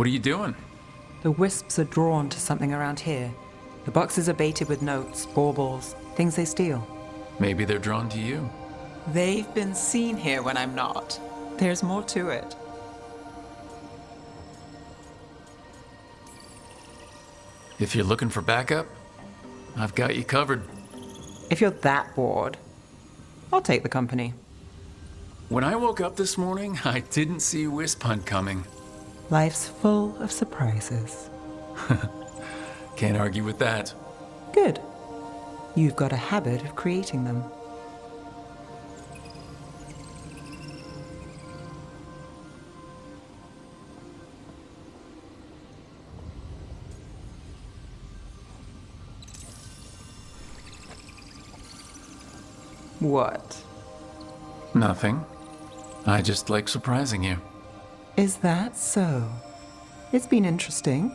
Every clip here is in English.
What are you doing? The wisps are drawn to something around here. The boxes are baited with notes, baubles, things they steal. Maybe they're drawn to you. They've been seen here when I'm not. There's more to it. If you're looking for backup, I've got you covered. If you're that bored, I'll take the company. When I woke up this morning, I didn't see Wisp Hunt coming. Life's full of surprises. Can't argue with that. Good. You've got a habit of creating them. What? Nothing. I just like surprising you. Is that so? It's been interesting.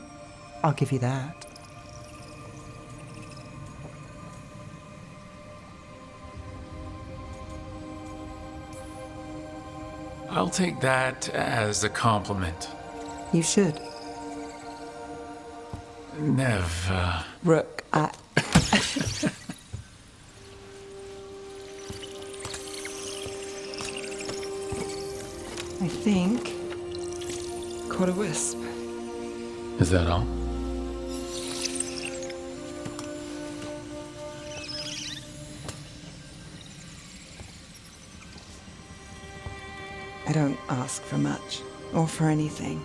I'll give you that. I'll take that as a compliment. You should. Nev, Rook, I think caught a wisp. Is that all? I don't ask for much, or for anything.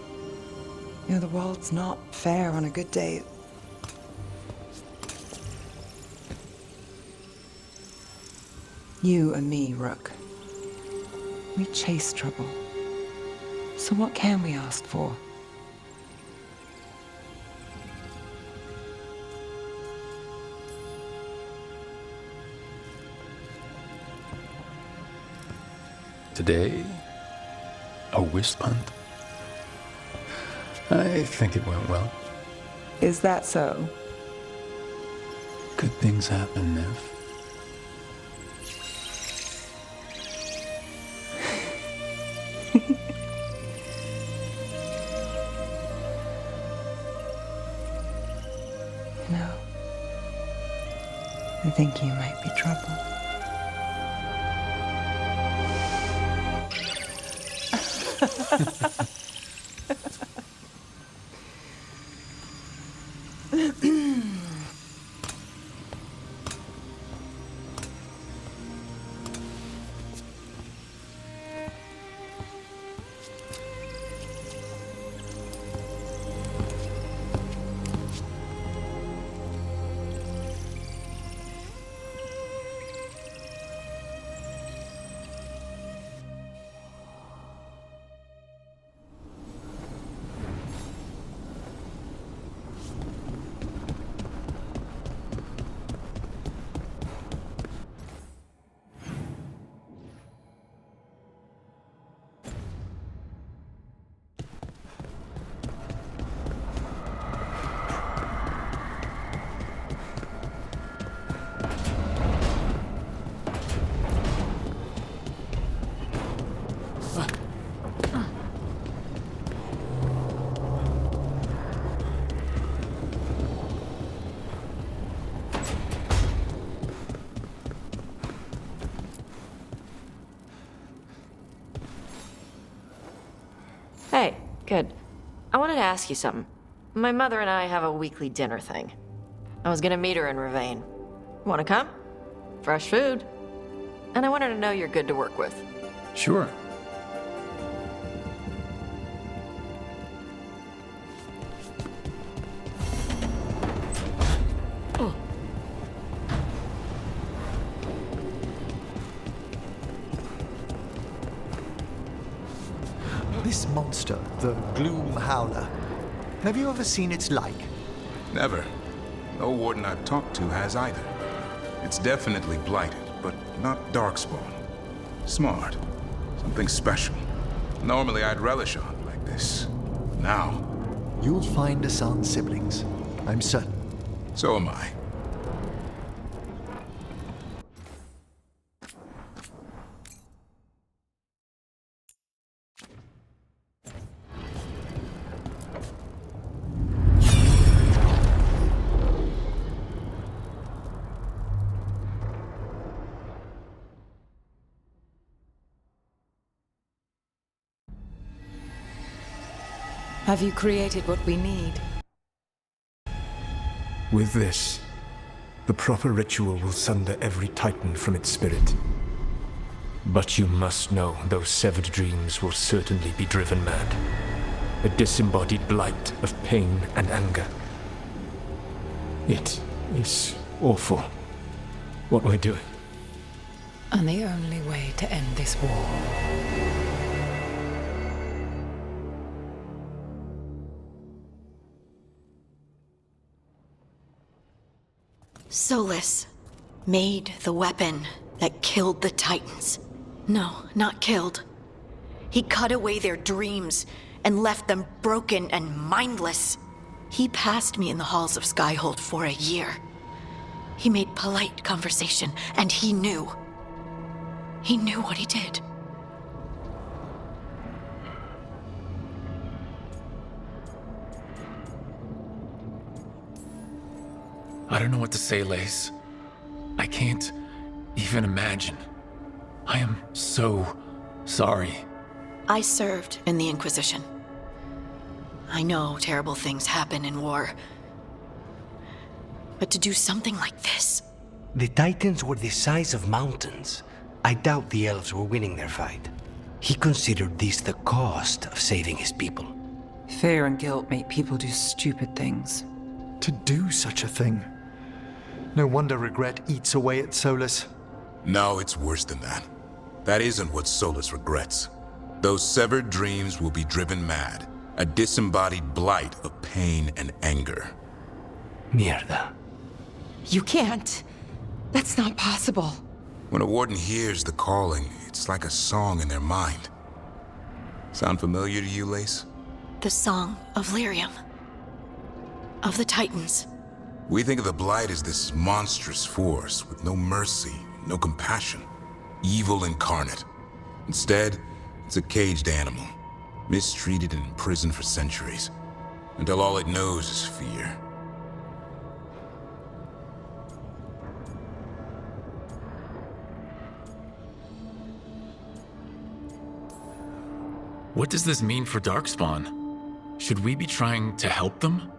You know, the world's not fair on a good day. You and me, Rook. We chase trouble. So what can we ask for? Today, a wisp hunt. I think it went well. Is that so? Good things happen, Nev. No. I think you might be trouble. Hey, good. I wanted to ask you something. My mother and I have a weekly dinner thing. I was gonna meet her in Ravane. Wanna come? Fresh food. And I wanted to know you're good to work with. Sure. This monster, the Gloom Howler, have you ever seen its like? Never. No warden I've talked to has either. It's definitely blighted, but not darkspawn. Smart. Something special. Normally I'd relish on like this. Now, You'll find us on siblings, I'm certain. so am I. Have you created what we need? With this, the proper ritual will sunder every titan from its spirit. But you must know those severed dreams will certainly be driven mad. A disembodied blight of pain and anger. It is awful what we're doing. And the only way to end this war. Solus made the weapon that killed the Titans. No, not killed. He cut away their dreams and left them broken and mindless. He passed me in the halls of Skyhold for a year. He made polite conversation, and he knew. He knew what he did. I don't know what to say, Lace. I can't even imagine. I am so sorry. I served in the Inquisition. I know terrible things happen in war. But to do something like this... The Titans were the size of mountains. I doubt the elves were winning their fight. He considered this the cost of saving his people. Fear and guilt make people do stupid things. To do such a thing. No wonder regret eats away at Solus. No, it's worse than that. That isn't what Solus regrets. Those severed dreams will be driven mad. A disembodied blight of pain and anger. Mierda. You can't. That's not possible. When a warden hears the calling, it's like a song in their mind. Sound familiar to you, Lace? The Song of Lyrium. Of the Titans. We think of the Blight as this monstrous force with no mercy, no compassion. Evil incarnate. Instead, it's a caged animal. Mistreated and imprisoned for centuries. Until all it knows is fear. What does this mean for Darkspawn? Should we be trying to help them?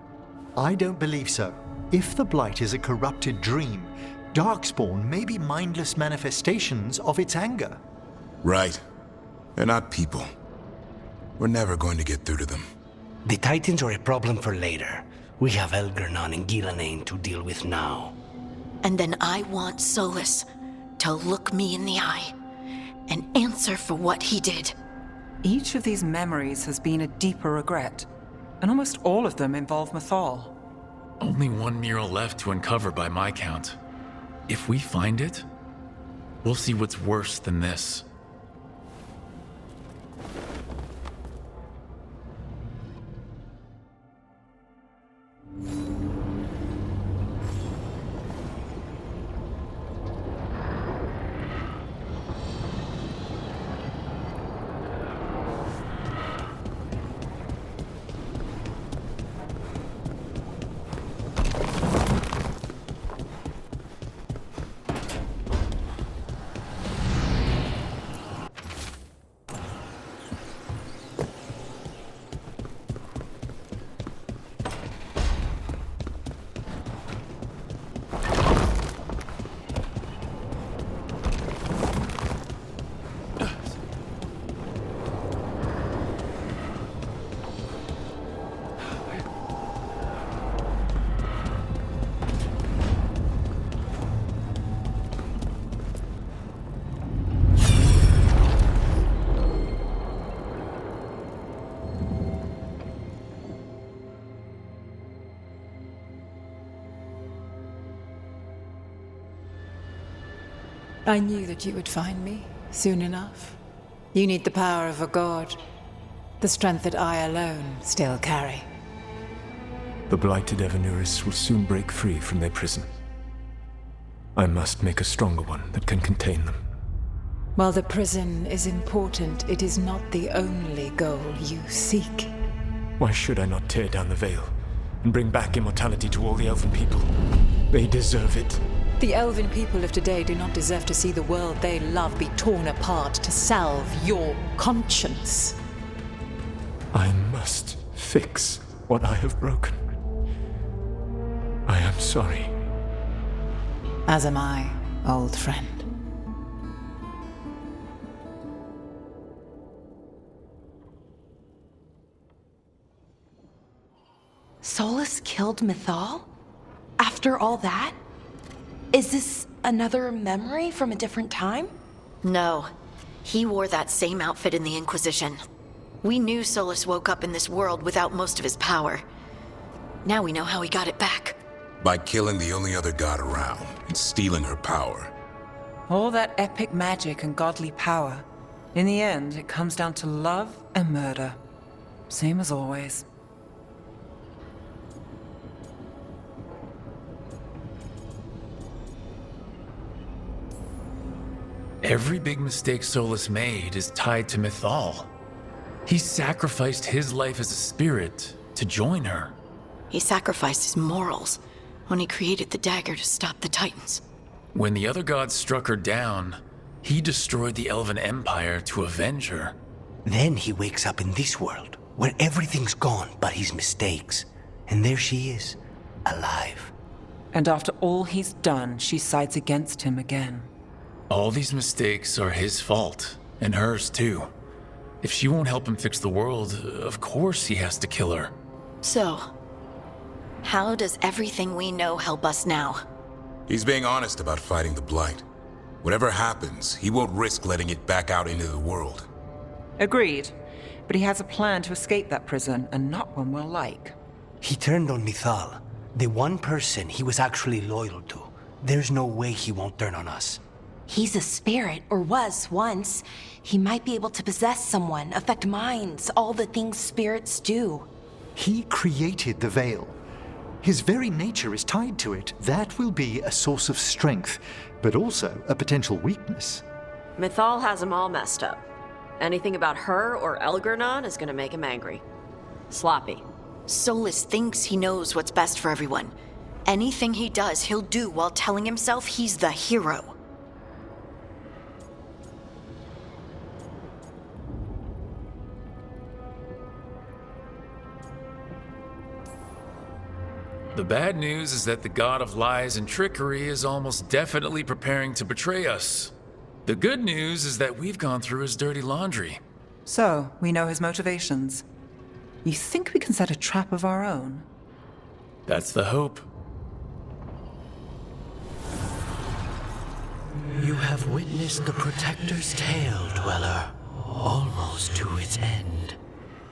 I don't believe so. If the Blight is a corrupted dream, Darkspawn may be mindless manifestations of its anger. Right. They're not people. We're never going to get through to them. The Titans are a problem for later. We have Elgernon and Gillanane to deal with now. And then I want Solus to look me in the eye and answer for what he did. Each of these memories has been a deeper regret, and almost all of them involve Mythal. Only one mural left to uncover by my count. If we find it, we'll see what's worse than this. I knew that you would find me soon enough. You need the power of a god, the strength that I alone still carry. The blighted Evanuris will soon break free from their prison. I must make a stronger one that can contain them. While the prison is important, it is not the only goal you seek. Why should I not tear down the veil and bring back immortality to all the Elven people? They deserve it. The Elven people of today do not deserve to see the world they love be torn apart to salve your conscience. I must Fix what I have broken. I am sorry. As am I, old friend. Solus killed Mythal? After all that? Is this another memory from a different time? No. He wore that same outfit in the Inquisition. We knew Solus woke up in this world without most of his power. Now we know how he got it back. By killing the only other god around and stealing her power. All that epic magic and godly power. In the end, it comes down to love and murder. Same as always. Every big mistake Solus made is tied to Mythal. He sacrificed his life as a spirit to join her. He sacrificed his morals when he created the dagger to stop the Titans. When the other gods struck her down, he destroyed the Elven Empire to avenge her. Then he wakes up in this world, where everything's gone but his mistakes. And there she is, alive. And after all he's done, she sides against him again. All these mistakes are his fault, and hers too. If she won't help him fix the world, of course he has to kill her. So, how does everything we know help us now? He's being honest about fighting the Blight. Whatever happens, he won't risk letting it back out into the world. Agreed. But he has a plan to escape that prison, and not one we'll like. He turned on Mythal, the one person he was actually loyal to. There's no way he won't turn on us. He's a spirit, or was once. He might be able to possess someone, affect minds, all the things spirits do. He created the Veil. His very nature is tied to it. That will be a source of strength, but also a potential weakness. Mythal has him all messed up. Anything about her or Elgernon is gonna make him angry. Sloppy. Solus thinks he knows what's best for everyone. Anything he does, he'll do while telling himself he's the hero. The bad news is that the god of lies and trickery is almost definitely preparing to betray us. The good news is that we've gone through his dirty laundry. So, we know his motivations. You think we can set a trap of our own? That's the hope. You have witnessed the Protector's tale, Dweller, almost to its end.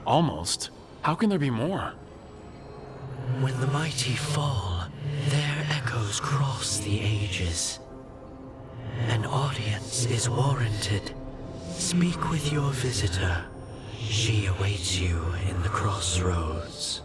Almost? How can there be more? When the mighty fall, their echoes cross the ages. An audience is warranted. Speak with your visitor. She awaits you in the crossroads.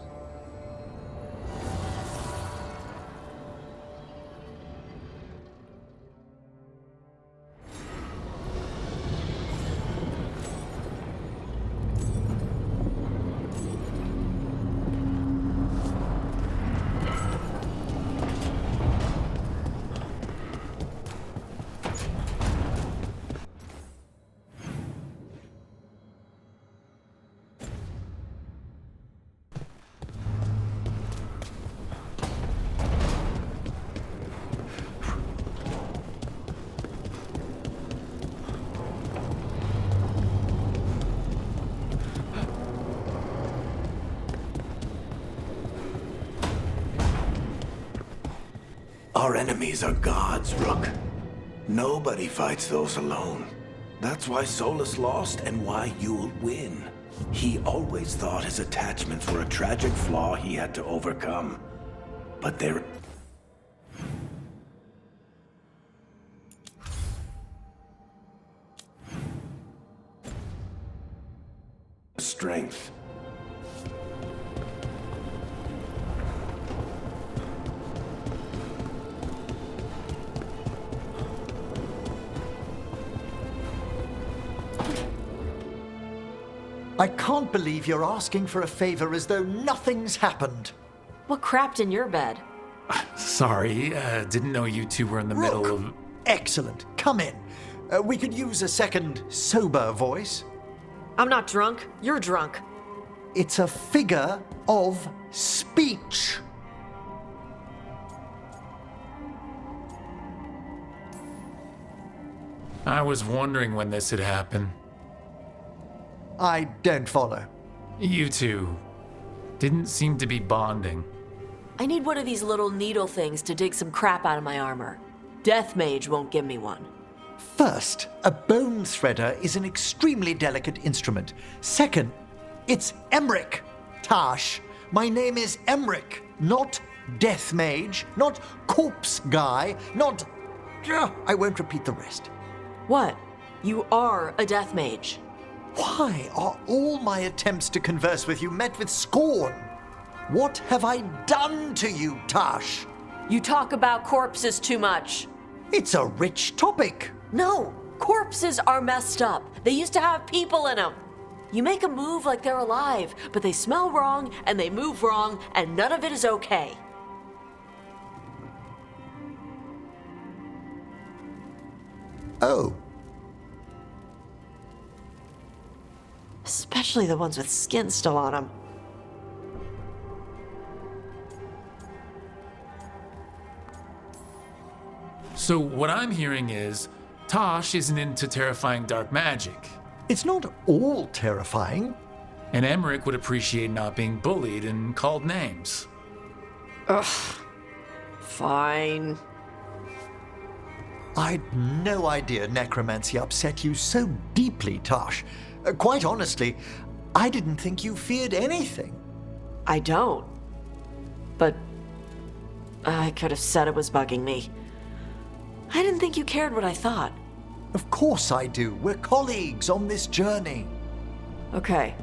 Our enemies are gods, Rook. Nobody fights those alone. That's why Solus lost and why you'll win. He always thought his attachments were a tragic flaw he had to overcome. But they're... strength. I can't believe you're asking for a favor as though nothing's happened. What crapped in your bed? Sorry, didn't know you two were in the middle of... Excellent. Come in. We could use a second sober voice. I'm not drunk. You're drunk. it's a figure of speech. I was wondering when this had happened. I don't follow. You two didn't seem to be bonding. I need one of these little needle things to dig some crap out of my armor. Death Mage won't give me one. First, a bone threader is an extremely delicate instrument. Second, it's Emmerich. Tash, my name is Emmerich, not Death Mage, not Corpse Guy, not... I won't repeat the rest. What? You are a Death Mage. Why are all my attempts to converse with you met with scorn? What have I done to you, Tash? You talk about corpses too much. It's a rich topic. No, corpses are messed up. They used to have people in them. You make a move like they're alive, but they smell wrong and they move wrong, and none of it is okay. Oh. Especially the ones with skin still on them. So what I'm hearing is, Tosh isn't into terrifying dark magic. It's not all terrifying. And Emmerich would appreciate not being bullied and called names. Ugh. Fine. I'd no idea necromancy upset you so deeply, Tosh. Quite honestly, I didn't think you feared anything. I don't. But I could have said it was bugging me. I didn't think you cared what I thought. Of course I do. We're colleagues on this journey. Okay.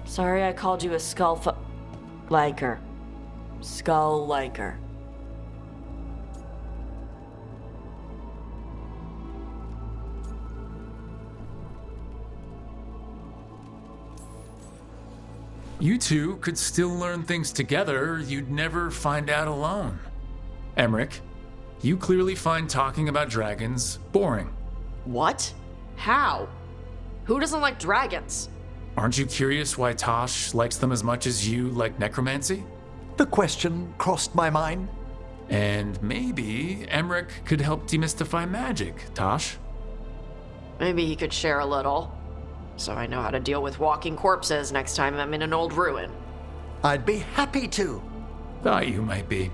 Sorry I called you a liker. Skull liker. You two could still learn things together you'd never find out alone. Emmerich, you clearly find talking about dragons boring. What? How? Who doesn't like dragons? Aren't you curious why Tosh likes them as much as you like necromancy? The question crossed my mind. And maybe Emmerich could help demystify magic, Tosh. Maybe he could share a little, so I know how to deal with walking corpses next time I'm in an old ruin. I'd be happy to. Thought you might be.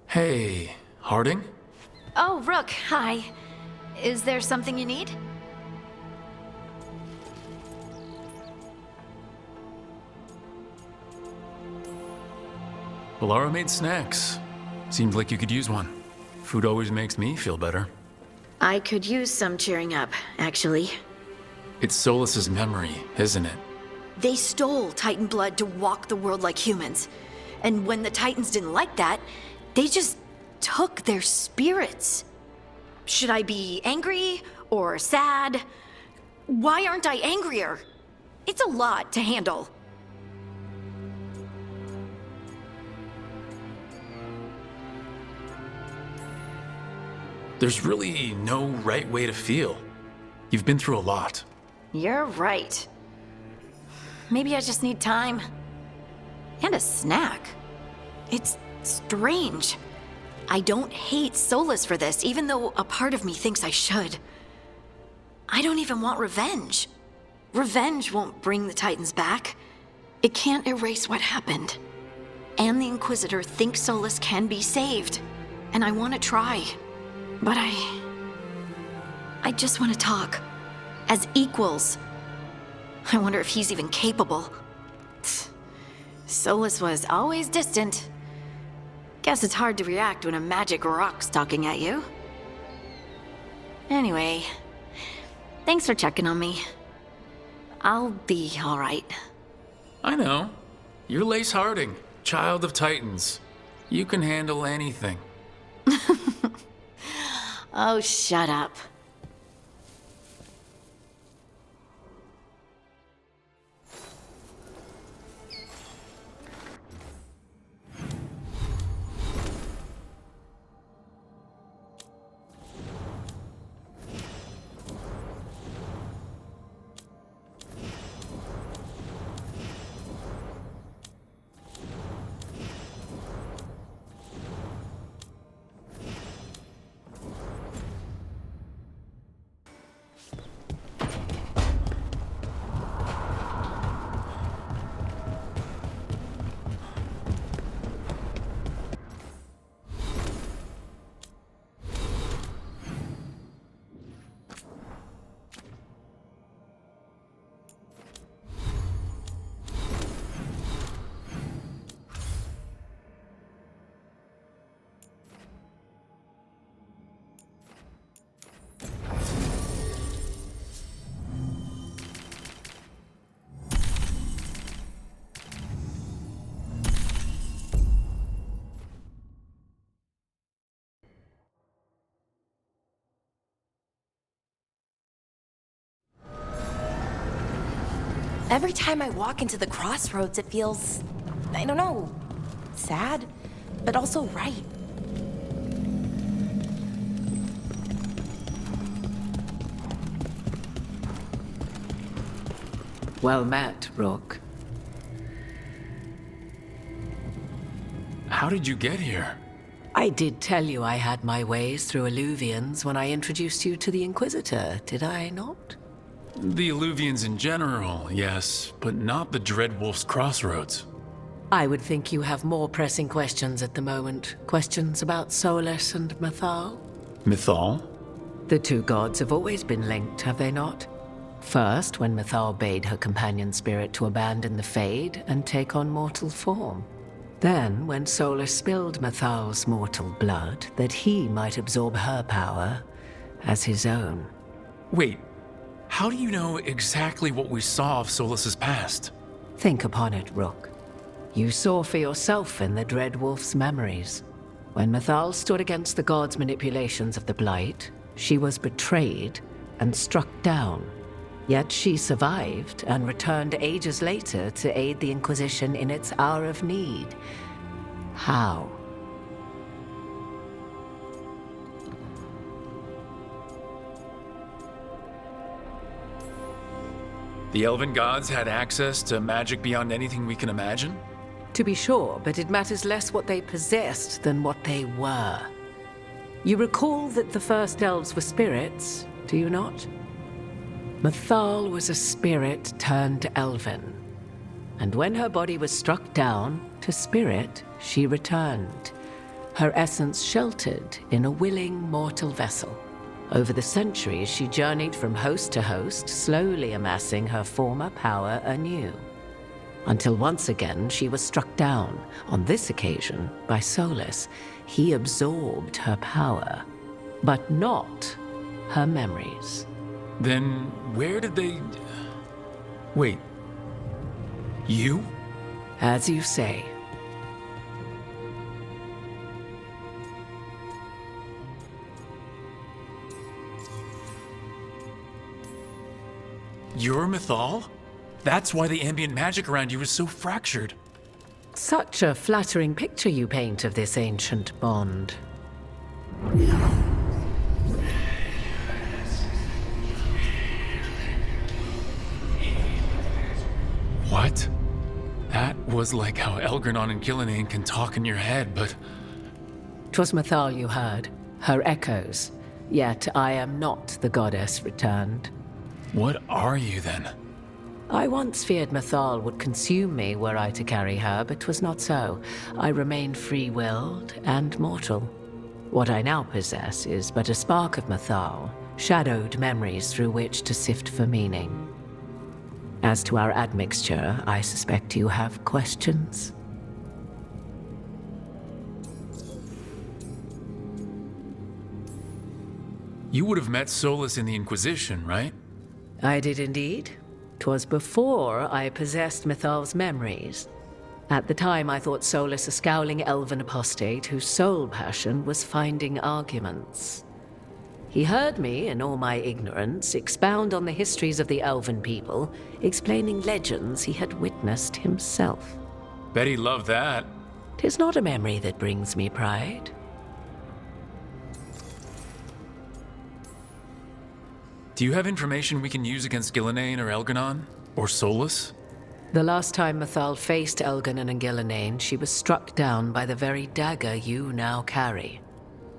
Hey, Harding? Oh, Rook, hi. Is there something you need? Valara made snacks. Seems like you could use one. Food always makes me feel better. I could use some cheering up, actually. It's Solus's memory, isn't it? They stole Titan blood to walk the world like humans. And when the Titans didn't like that, they just took their spirits. Should I be angry or sad? Why aren't I angrier? It's a lot to handle. There's really no right way to feel. You've been through a lot. You're right. Maybe I just need time. And a snack. It's strange. I don't hate Solus for this, even though a part of me thinks I should. I don't even want revenge. Revenge won't bring the Titans back. It can't erase what happened. And the Inquisitor thinks Solus can be saved. And I want to try. But I just want to talk. As equals. I wonder if he's even capable. Solus was always distant. Guess it's hard to react when a magic rock's talking at you. Anyway, thanks for checking on me. I'll be all right. I know. You're Lace Harding, child of Titans. You can handle anything. Oh, shut up. Every time I walk into the crossroads, it feels, I don't know, sad, but also right. Well met, Rook. How did you get here? I did tell you I had my ways through Illuvians when I introduced you to the Inquisitor, did I not? The Illuvians in general, yes, but not the Dreadwolf's Crossroads. I would think you have more pressing questions at the moment. Questions about Solus and Mythal? Mythal? The two gods have always been linked, have they not? First, when Mythal bade her companion spirit to abandon the Fade and take on mortal form. Then, when Solus spilled Mythal's mortal blood, that he might absorb her power as his own. Wait, how do you know exactly what we saw of Solus's past? Think upon it, Rook. You saw for yourself in the Dreadwolf's memories. When Mythal stood against the gods' manipulations of the Blight, she was betrayed and struck down. Yet she survived and returned ages later to aid the Inquisition in its hour of need. How? The Elven gods had access to magic beyond anything we can imagine? To be sure, but it matters less what they possessed than what they were. You recall that the first elves were spirits, do you not? Mythal was a spirit turned elven. And when her body was struck down, to spirit, she returned. Her essence sheltered in a willing mortal vessel. Over the centuries, she journeyed from host to host, slowly amassing her former power anew. Until once again, she was struck down, on this occasion, by Solus. He absorbed her power, but not her memories. Then where did they... Wait. You? As you say. You're Mythal? That's why the ambient magic around you is so fractured. Such a flattering picture you paint of this ancient bond. What? That was like how Elgranon and Gillenane can talk in your head, but... 'Twas Mythal you heard, her echoes. Yet I am not the goddess returned. What are you then? I once feared Mythal would consume me were I to carry her, but 'twas not so. I remain free-willed and mortal. What I now possess is but a spark of Mythal, shadowed memories through which to sift for meaning. As to our admixture, I suspect you have questions. You would have met Solus in the Inquisition, right? I did indeed. 'Twas before I possessed Mythal's memories. At the time, I thought Solus a scowling elven apostate whose sole passion was finding arguments. He heard me, in all my ignorance, expound on the histories of the elven people, explaining legends he had witnessed himself. Bet he loved that. 'Tis not a memory that brings me pride. Do you have information we can use against Gillenane or Elgranon? Or Solus? The last time Mythal faced Elgranon and Gillenane, she was struck down by the very dagger you now carry.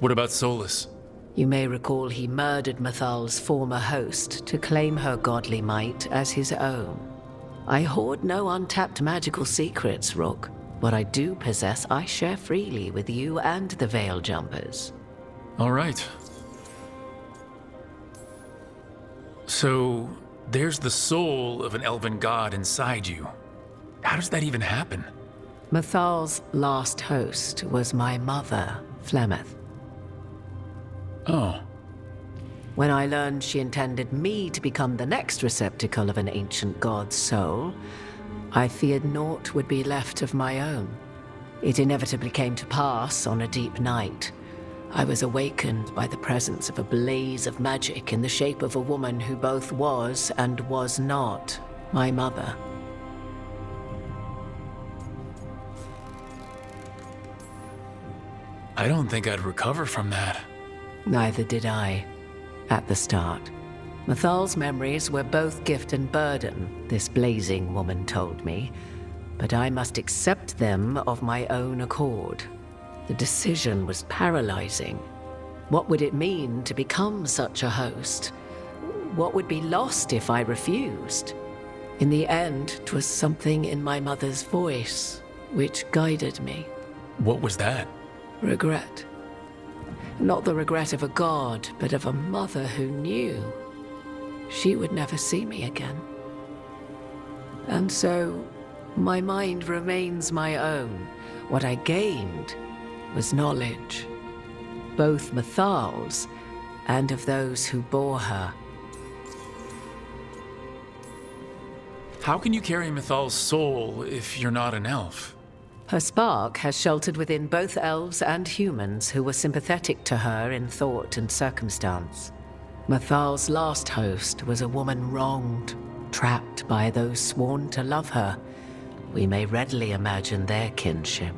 What about Solus? You may recall he murdered Mythal's former host to claim her godly might as his own. I hoard no untapped magical secrets, Rook. What I do possess, I share freely with you and the Veil Jumpers. All right. So, there's the soul of an elven god inside you. How does that even happen? Mythal's last host was my mother, Flemeth. Oh. When I learned she intended me to become the next receptacle of an ancient god's soul, I feared naught would be left of my own. It inevitably came to pass on a deep night. I was awakened by the presence of a blaze of magic in the shape of a woman who both was and was not my mother. I don't think I'd recover from that. Neither did I, at the start. Mythal's memories were both gift and burden, this blazing woman told me, but I must accept them of my own accord. The decision was paralyzing. What would it mean to become such a host? What would be lost if I refused? In the end, 'twas something in my mother's voice which guided me. What was that? Regret. Not the regret of a god, but of a mother who knew she would never see me again. And so, my mind remains my own. What I gained was knowledge, both Mythal's and of those who bore her. How can you carry Mythal's soul if you're not an elf? Her spark has sheltered within both elves and humans who were sympathetic to her in thought and circumstance. Mythal's last host was a woman wronged, trapped by those sworn to love her. We may readily imagine their kinship.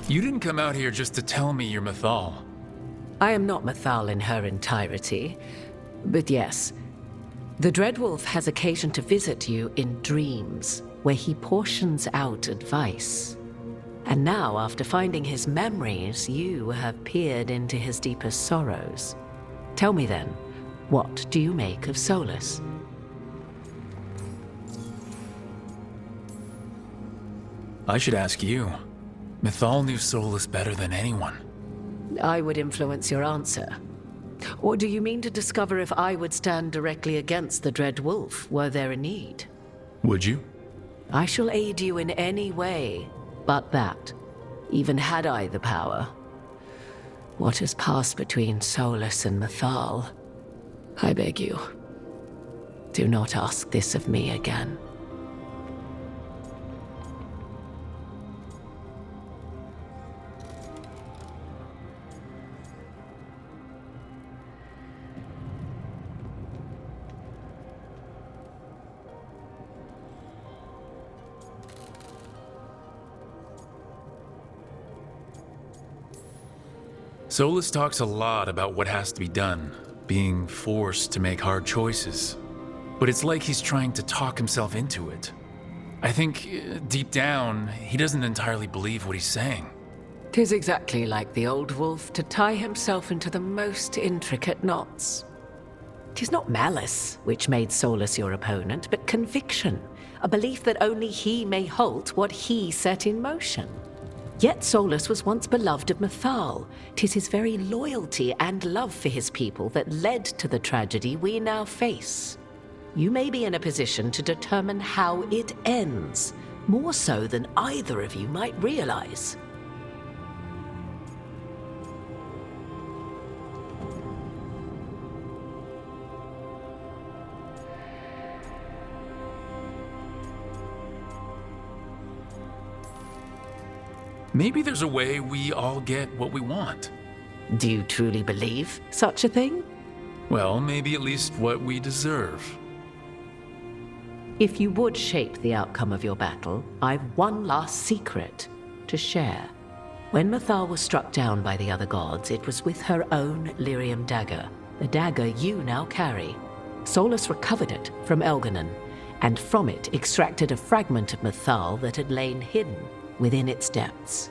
You didn't come out here just to tell me you're Mythal. I am not Mythal in her entirety, but yes, the Dreadwolf has occasion to visit you in dreams, where he portions out advice. And now, after finding his memories, you have peered into his deepest sorrows. Tell me then, what do you make of Solus? I should ask you. Mythal knew Solus better than anyone. I would influence your answer. Or do you mean to discover if I would stand directly against the Dread Wolf were there a need? Would you? I shall aid you in any way but that, even had I the power. What has passed between Solus and Mythal? I beg you, do not ask this of me again. Solus talks a lot about what has to be done, being forced to make hard choices. but it's like he's trying to talk himself into it. I think, deep down, he doesn't entirely believe what he's saying. 'Tis exactly like the old wolf to tie himself into the most intricate knots. 'Tis not malice which made Solus your opponent, but conviction, a belief that only he may halt what he set in motion. Yet Solus was once beloved of Mythal. 'Tis his very loyalty and love for his people that led to the tragedy we now face. You may be in a position to determine how it ends, more so than either of you might realize. Maybe there's a way we all get what we want. Do you truly believe such a thing? Well, maybe at least what we deserve. If you would shape the outcome of your battle, I've one last secret to share. When Mythal was struck down by the other gods, it was with her own lyrium dagger, the dagger you now carry. Solus recovered it from Elganon, and from it extracted a fragment of Mythal that had lain hidden within its depths.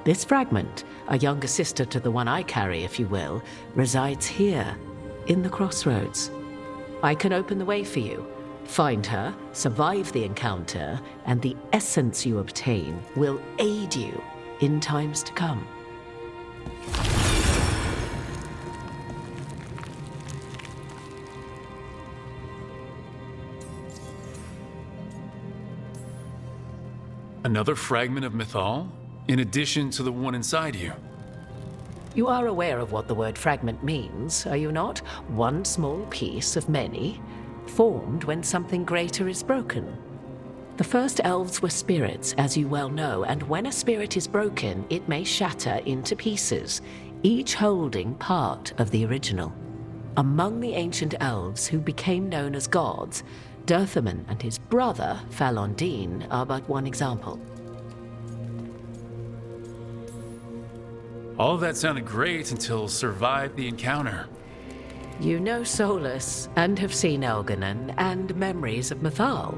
This fragment, a younger sister to the one I carry, if you will, resides here, in the crossroads. I can open the way for you. Find her, survive the encounter, and the essence you obtain will aid you in times to come. Another fragment of Mythal, in addition to the one inside you. You are aware of what the word fragment means, are you not? One small piece of many, formed when something greater is broken. The first elves were spirits, as you well know, and when a spirit is broken, it may shatter into pieces, each holding part of the original. Among the ancient elves who became known as gods, Dirthaman and his brother, Falondine, are but one example. All of that sounded great until survived the encounter. You know Solus, and have seen Elganon, and memories of Mythal.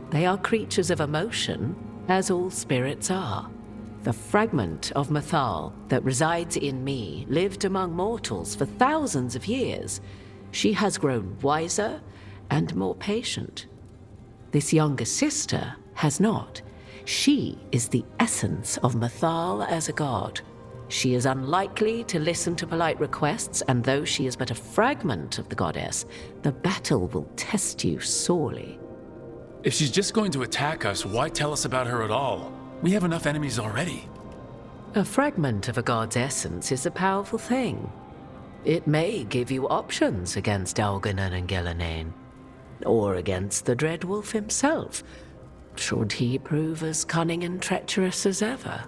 They are creatures of emotion, as all spirits are. The fragment of Mythal that resides in me lived among mortals for thousands of years. She has grown wiser and more patient. This younger sister has not. She is the essence of Mythal as a god. She is unlikely to listen to polite requests, and though she is but a fragment of the goddess, the battle will test you sorely. If she's just going to attack us, why tell us about her at all? We have enough enemies already. A fragment of a god's essence is a powerful thing. It may give you options against Elganon and Gelanain, or against the Dread Wolf himself, should he prove as cunning and treacherous as ever.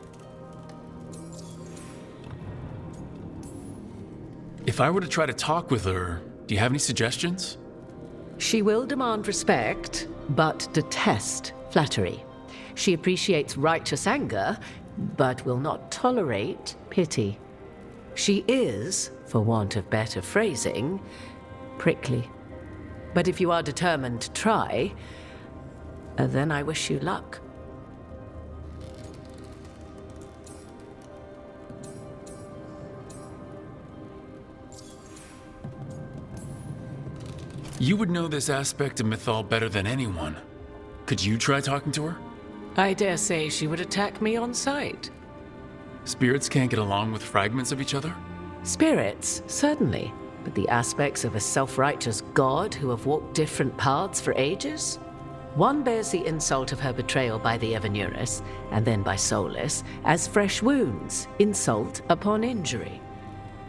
If I were to try to talk with her, do you have any suggestions? She will demand respect, but detest flattery. She appreciates righteous anger, but will not tolerate pity. She is, for want of better phrasing, prickly. But if you are determined to try, then I wish you luck. You would know this aspect of Mythal better than anyone. Could you try talking to her? I dare say she would attack me on sight. Spirits can't get along with fragments of each other? Spirits, certainly. But the aspects of a self-righteous god who have walked different paths for ages? One bears the insult of her betrayal by the Evanurus, and then by Solus, as fresh wounds, insult upon injury.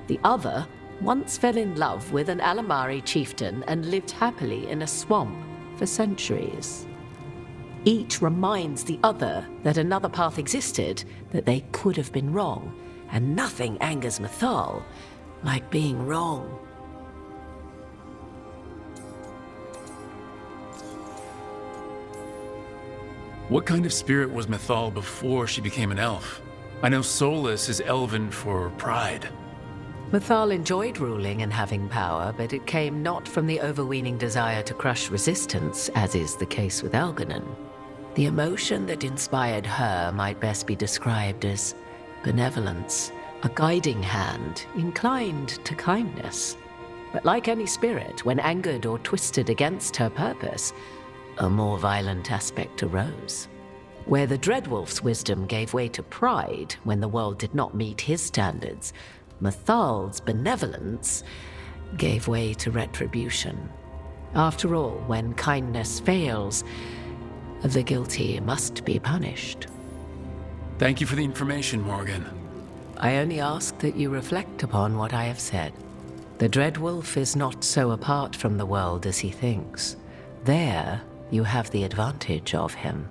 The other once fell in love with an Alamari chieftain and lived happily in a swamp for centuries. Each reminds the other that another path existed, that they could have been wrong, and nothing angers Mythal like being wrong. What kind of spirit was Mythal before she became an elf? I know Solus is elven for pride. Mythal enjoyed ruling and having power, but it came not from the overweening desire to crush resistance, as is the case with Elganon. The emotion that inspired her might best be described as benevolence, a guiding hand, inclined to kindness. But like any spirit, when angered or twisted against her purpose, a more violent aspect arose. Where the Dreadwolf's wisdom gave way to pride when the world did not meet his standards, Mythal's benevolence gave way to retribution. After all, when kindness fails, the guilty must be punished. Thank you for the information, Morgan. I only ask that you reflect upon what I have said. The Dreadwolf is not so apart from the world as he thinks. There, you have the advantage of him.